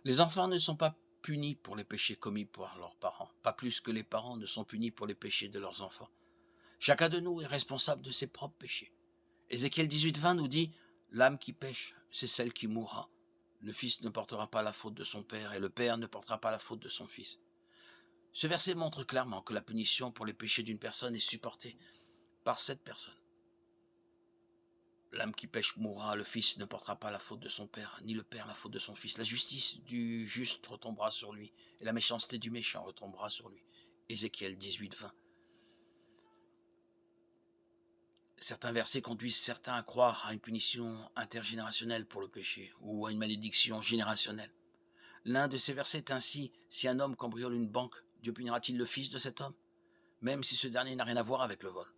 Les enfants ne sont pas punis pour les péchés commis par leurs parents, pas plus que les parents ne sont punis pour les péchés de leurs enfants. Chacun de nous est responsable de ses propres péchés. Ézéchiel 18:20 nous dit: l'âme qui pêche, c'est celle qui mourra. Le fils ne portera pas la faute de son père et le père ne portera pas la faute de son fils. Ce verset montre clairement que la punition pour les péchés d'une personne est supportée par cette personne. L'âme qui pêche mourra, le fils ne portera pas la faute de son père, ni le père la faute de son fils. La justice du juste retombera sur lui, et la méchanceté du méchant retombera sur lui. Ézéchiel 18:20. Certains versets conduisent certains à croire à une punition intergénérationnelle pour le péché, ou à une malédiction générationnelle. L'un de ces versets est ainsi: si un homme cambriole une banque, Dieu punira-t-il le fils de cet homme, même si ce dernier n'a rien à voir avec le vol?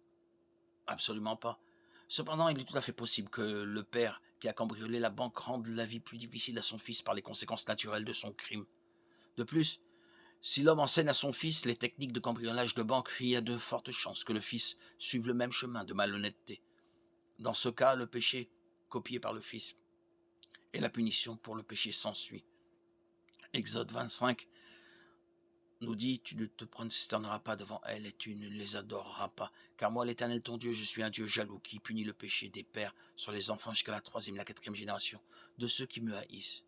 Absolument pas. Cependant, il est tout à fait possible que le père qui a cambriolé la banque rende la vie plus difficile à son fils par les conséquences naturelles de son crime. De plus, si l'homme enseigne à son fils les techniques de cambriolage de banque, il y a de fortes chances que le fils suive le même chemin de malhonnêteté. Dans ce cas, le péché est copié par le fils et la punition pour le péché s'ensuit. Exode 25 nous dit: tu ne te prosterneras pas devant elles et tu ne les adoreras pas. Car moi, l'Éternel ton Dieu, je suis un Dieu jaloux qui punit le péché des pères sur les enfants jusqu'à la troisième et la quatrième génération de ceux qui me haïssent.